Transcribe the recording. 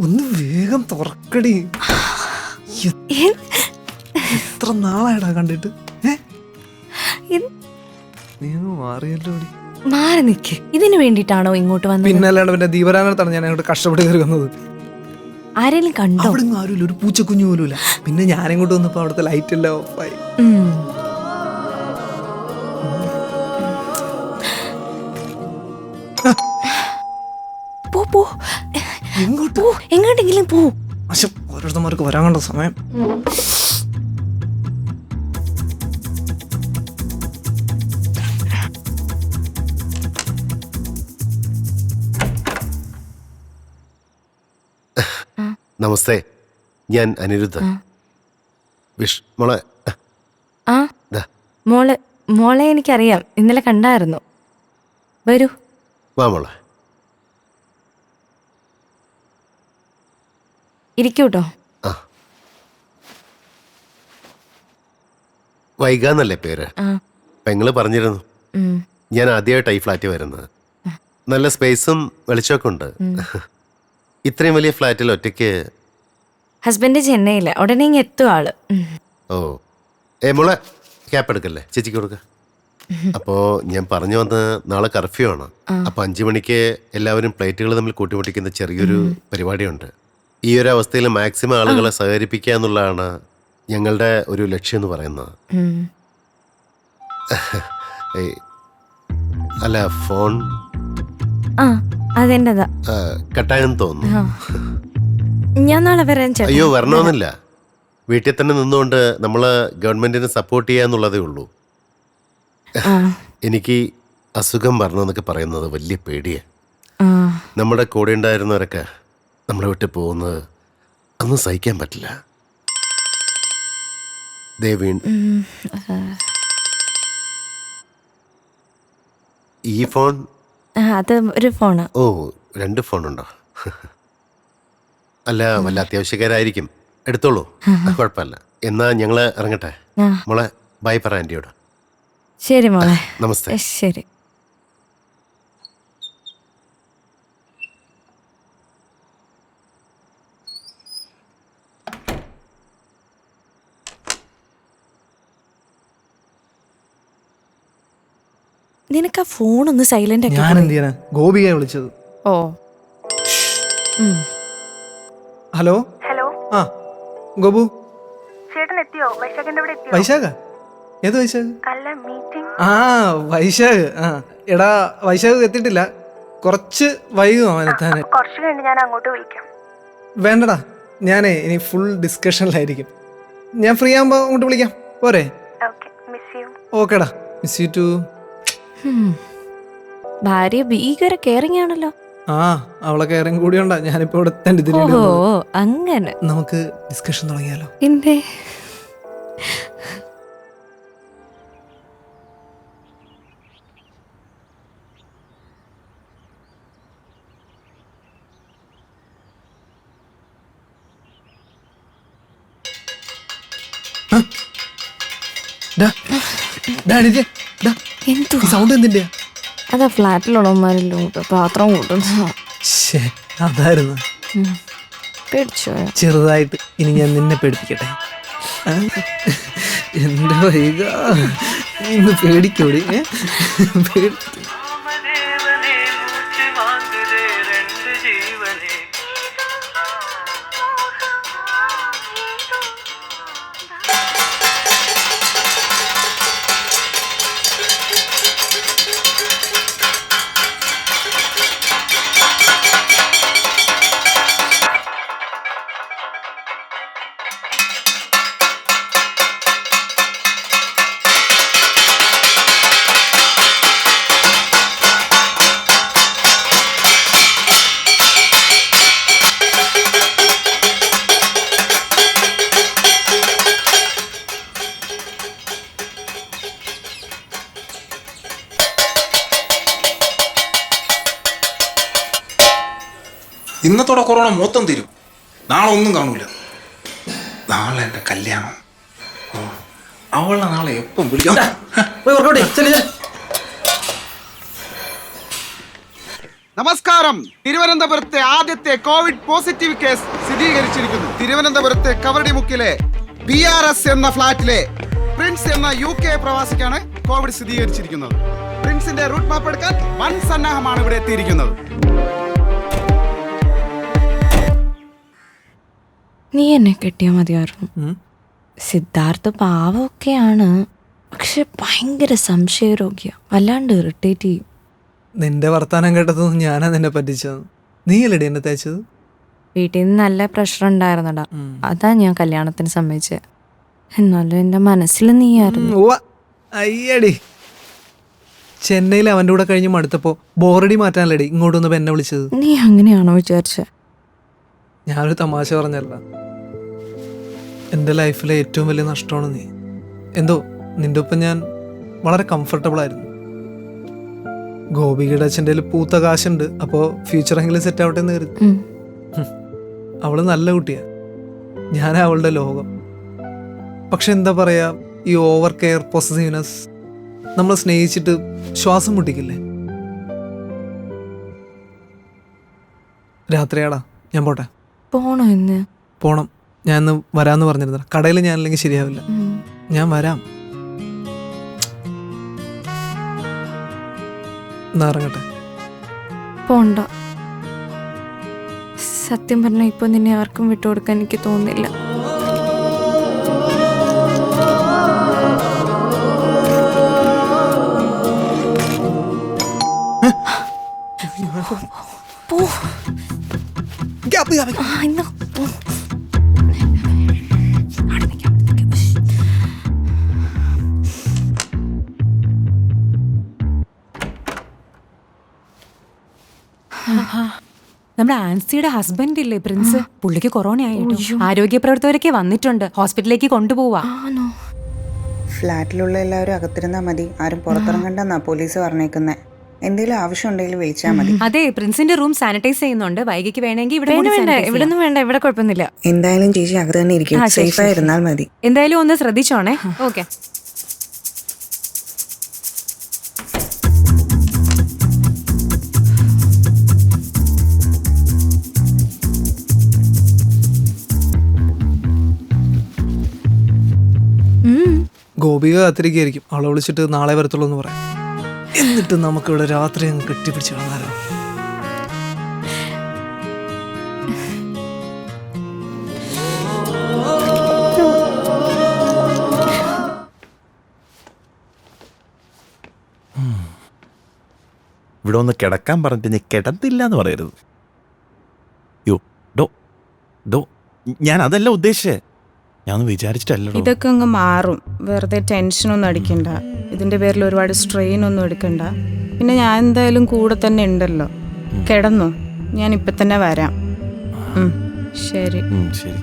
ഒന്ന് വേഗം തുറക്കടി. എത്ര നാളായിടാ കണ്ടിട്ട്. നീ മാറിയല്ലോ. മാറി നിക്ക്. ഇതിനു വേണ്ടിട്ടാണോ ഇങ്ങോട്ട് വന്നത്? പിന്നല്ലാണ്ട് പിന്നെ ദീപരാനത്താണ് ഞാൻ അങ്ങോട്ട് കഷ്ടപ്പെട്ട് കയറി വന്നത്. ആരെങ്കിലും കണ്ടോ? അവിടെ ആരുമില്ല, ഒരു പൂച്ചക്കുഞ്ഞു പോലും ഇല്ല. പിന്നെ ഞാനിങ്ങോട്ട് വന്നപ്പോ അവിടുത്തെ ലൈറ്റ് എല്ലാം ഓഫായി. എങ്ങോട്ടെങ്കിലും പോ. ഓരോരുത്തന്മാർക്ക് വരാൻ കണ്ട സമയം. നമസ്തേ, ഞാൻ അനിരുദ്ധ. മോളെ. ആ മോളെ എനിക്കറിയാം, ഇന്നലെ കണ്ടായിരുന്നു. വരൂ. വാ മോളെ. ഇരിക്കൂട്ടോ. വൈകാന്നല്ലേ പേര്? പെങ്ങള് പറഞ്ഞിരുന്നു. ഞാൻ ആദ്യമായിട്ട് ഈ ഫ്ലാറ്റിൽ വരുന്നത്. നല്ല സ്പേസും വെളിച്ചമൊക്കെ ഉണ്ട്. ഇത്രയും വലിയ ഫ്ലാറ്റിൽ ഒറ്റയ്ക്ക്? ഹസ്ബൻഡ് ചെന്നൈയില്, ഉടനെ ഇങ്ങ് എത്തും ആള്. ഓ മോളെ, ക്യാപ്പ് എടുക്കല്ലേ, ചേച്ചിക്ക് കൊടുക്ക. അപ്പോ ഞാൻ പറഞ്ഞു വന്ന് നാളെ കർഫ്യൂ ആണ്. അപ്പൊ 5 മണിക്ക് എല്ലാവരും പ്ലേറ്റുകൾ തമ്മിൽ കൂട്ടിമുട്ടിക്കുന്ന ചെറിയൊരു പരിപാടിയുണ്ട്. ഈ ഒരു അവസ്ഥയിൽ മാക്സിമം ആളുകളെ സഹകരിപ്പിക്കുക എന്നുള്ളതാണ് ഞങ്ങളുടെ ഒരു ലക്ഷ്യം എന്ന് പറയുന്നത്. അല്ല, ഫോൺ അതെന്റെതാ. കട്ടായെന്ന് തോന്നുന്നു. ഞാൻ നാളെ വരാൻ. അയ്യോ, വരണമെന്നില്ല. വീട്ടിൽ തന്നെ നിന്നുകൊണ്ട് നമ്മള് ഗവൺമെന്റിനെ സപ്പോർട്ട് ചെയ്യാന്നുള്ളതേ ഉള്ളൂ. എനിക്ക് അസുഖം വരണമെന്നൊക്കെ പറയുന്നത് വലിയ പേടിയാ. നമ്മുടെ കൂടെ ഉണ്ടായിരുന്നവരൊക്കെ നമ്മളെ വിട്ട് പോകുന്നത് അതൊന്നും സഹിക്കാൻ പറ്റില്ല. ഈ ഫോൺ? അത് ഒരു ഫോണ്. ഓ, 2 ഫോണുണ്ടോ? അല്ല, വല്ല അത്യാവശ്യക്കാരായിരിക്കും, എടുത്തോളൂ, കുഴപ്പമില്ല. എന്നാ ഞങ്ങള് ഇറങ്ങട്ടെ. മോളെ ബൈ പറ ആന്റിയോട്. ശരി മോളെ. നമസ്തേ. ശരി. നിനക്ക് ആ ഫോൺ ഒന്ന് സൈലന്റ് ആക്കി. ഞാൻ എന്ത് ചെയ്യാനാ? ഗോപിയെ വിളിച്ചത്. ഓ. ഹലോ. ഹലോ. ആ ഗോപു. ചേട്ടൻ എത്തിയോ? വൈശാഖിന്റെ അവിടെ എത്തിയോ? വൈശാഖ? ഏത് വൈശാഖ്? അല്ല, മീറ്റിംഗ്. വൈശാഖ്. എടാ, വൈശാഖ് എത്തിയിട്ടില്ല, കുറച്ച് വൈകും അവനെത്താൻ. കുറച്ച് കഴിഞ്ഞ് ഞാൻ അങ്ങോട്ട് വിളിക്കാം. വേണ്ടടാ, ഞാനേ ഇനി ഫുൾ ഡിസ്കഷനിലായിരിക്കും. ഞാൻ ഫ്രീ ആകുമ്പോ അങ്ങോട്ട് വിളിക്കാം, പോരെ? Okay, miss you. ഓക്കേടാ, മിസ് യു ടു. ഭാര്യ ഭീകര കെയറിംഗ് ആണല്ലോ. അവളെ കെയറിംഗ് കൂടിയുണ്ടാ ഞാനിപ്പോ ഇവിടെ തന്നെ. അങ്ങനെ നമുക്ക് ഡിസ്കഷൻ തുടങ്ങിയാലോ? പിന്നെ സൗണ്ട് എന്തിന്റെ? അതാ ഫ്ലാറ്റിലുള്ളവന്മാരല്ലോ പാത്രം കൂട്ടുന്നു. അതായിരുന്നു. പേടിച്ചോ? ചെറുതായിട്ട്. ഇനി ഞാൻ നിന്നെ പേടിപ്പിക്കട്ടെ? എന്റെ വൈക ഇന്ന് പേടിക്കോടി. ഇന്നത്തോടെ കൊറോണ മൊത്തം തീരും. നാളെ ഒന്നും കാണൂല. നാളെ എൻ്റെ കല്യാണം. അവളെ നാളെ എപ്പം വിളിക്കാം. നമസ്കാരം. തിരുവനന്തപുരത്തെ ആദ്യത്തെ കോവിഡ് പോസിറ്റീവ് കേസ് സ്ഥിരീകരിച്ചിരിക്കുന്നു. തിരുവനന്തപുരത്തെ കവടിമുക്കിലെ BRS എന്ന ഫ്ലാറ്റിലെ പ്രിൻസ് എന്ന UK പ്രവാസിക്കാണ് കോവിഡ് സ്ഥിരീകരിച്ചിരിക്കുന്നത്. പ്രിൻസിന്റെ റൂട്ട് മാപ്പ് എടുക്കാൻ വൻ സന്നാഹമാണ് ഇവിടെ എത്തിയിരിക്കുന്നത്. നീ എന്നെ കെട്ടിയാ മതിയായിരുന്നു. സിദ്ധാർത്ഥ പാവമൊക്കെയാണ്, പക്ഷെ ഭയങ്കര സംശയരോഗ്യ, വല്ലാണ്ട് ഇറിറ്റേറ്റ് ചെയ്യും. നിന്റെ വർത്താനം കേട്ടതൊന്നും ഞാനാ നിന്നെ പറ്റിച്ചത്. നീയല്ലടി എന്നെ തേച്ചത്. വീട്ടിൽ നിന്ന് നല്ല പ്രഷർ ഉണ്ടായിരുന്നടാ, അതാ ഞാൻ കല്യാണത്തിന് സമ്മതിച്ചത്. എന്നാലും എൻ്റെ മനസ്സിൽ നീയായിരുന്നു. അയ്യടി, ചെന്നൈയിൽ അവൻ്റെ കൂടെ കഴിഞ്ഞ് മടുത്തപ്പോൾ ബോറടി മാറ്റാനല്ലടി ഇങ്ങോട്ട് വന്നപ്പോൾ എന്നെ വിളിച്ചത്. നീ അങ്ങനെയാണോ വിചാരിച്ചത്? ഞാനൊരു തമാശ പറഞ്ഞല്ല. എൻ്റെ ലൈഫിലെ ഏറ്റവും വലിയ നഷ്ടമാണ് നീ. എന്തോ നിന്റെ ഒപ്പം ഞാൻ വളരെ കംഫർട്ടബിൾ ആയിരുന്നു. ഗോപികയുടെ അച്ഛൻ്റെ പൂത്ത കാശുണ്ട്, അപ്പോൾ ഫ്യൂച്ചറെങ്കിലും സെറ്റ് ആവട്ടെ എന്ന് കരുതി. അവള് നല്ല കുട്ടിയാ, ഞാൻ അവളുടെ ലോകം. പക്ഷെ എന്താ പറയാ, ഈ ഓവർ കെയർ, പൊസസീവ്നെസ് നമ്മൾ സ്നേഹിച്ചിട്ട് ശ്വാസം മുട്ടിക്കില്ലേ? രാത്രിയാടാ, ഞാൻ പോട്ടെ. പോണോ ഇന്ന്? പോണം. ഞാൻ ഇന്ന് വരാമെന്ന് പറഞ്ഞിരുന്ന കടയിൽ ഞാനില്ലെങ്കിൽ ശരിയാവില്ല. ഞാൻ വരാം. എന്നാ ഇറങ്ങട്ടെ. പോണ്ട. സത്യം പറഞ്ഞാൽ ഇപ്പൊ നിന്നെ ആർക്കും വിട്ടുകൊടുക്കാൻ എനിക്ക് തോന്നുന്നില്ല. നമ്മുടെ ആൻസിയുടെ ഹസ്ബൻഡ് ഇല്ലേ പ്രിൻസ്, പുള്ളിക്ക് കൊറോണ ആയിട്ടോ. ആരോഗ്യ പ്രവർത്തകരൊക്കെ വന്നിട്ടുണ്ട്, ഹോസ്പിറ്റലിലേക്ക് കൊണ്ടുപോവാ. ഫ്ലാറ്റിലുള്ള എല്ലാവരും അകത്തിരുന്നാൽ മതി, ആരും പുറത്തിറങ്ങണ്ടെന്നാ പോലീസ് പറഞ്ഞേക്കുന്നേ. എന്തെങ്കിലും ആവശ്യം ഉണ്ടെങ്കിൽ വിളിച്ചാൽ മതി. അതെ, പ്രിൻസിന്റെ റൂം സാനിറ്റൈസ് ചെയ്യുന്നുണ്ട്. വൈകിക്ക് വേണമെങ്കിൽ ഇവിടെ ഇവിടെ ഒന്നും വേണ്ട, ഇവിടെ കുഴപ്പമൊന്നുമില്ല. എന്തായാലും ചേച്ചി അകത്ത് തന്നെ ഇരിക്കും, സേഫായി ഇരുന്നാൽ മതി. എന്തായാലും ഒന്ന് ശ്രദ്ധിച്ചോണേ. ഓക്കെ. ഗോപിക കാത്തിരിക്കുകയായിരിക്കും. അവളെ വിളിച്ചിട്ട് നാളെ വരത്തുള്ളൂ എന്ന് പറയാം. എന്നിട്ട് നമുക്കിവിടെ രാത്രി അങ്ങ് കെട്ടിപ്പിടിച്ച് കാണാലോ. ഇവിടെ ഒന്ന് കിടക്കാൻ പറഞ്ഞിട്ട് ഞാൻ കിടന്നില്ല എന്ന് പറയരുത്. യോ ഡോ ഡോ ഞാൻ അതല്ല ഉദ്ദേശിച്ചേ, ഞാൻ വിചാരിച്ചിട്ടല്ലോ. ഇതൊക്കെ അങ്ങ് മാറും, വെറുതെ ടെൻഷനൊന്നും അടിക്കണ്ട. ഇതിന്റെ പേരിൽ ഒരുപാട് സ്ട്രെയിൻ ഒന്നും എടുക്കണ്ട. പിന്നെ ഞാൻ എന്തായാലും കൂടെ തന്നെ ഉണ്ടല്ലോ. കിടന്നു, ഞാൻ ഇപ്പൊ തന്നെ വരാം. ശരി. ശരി.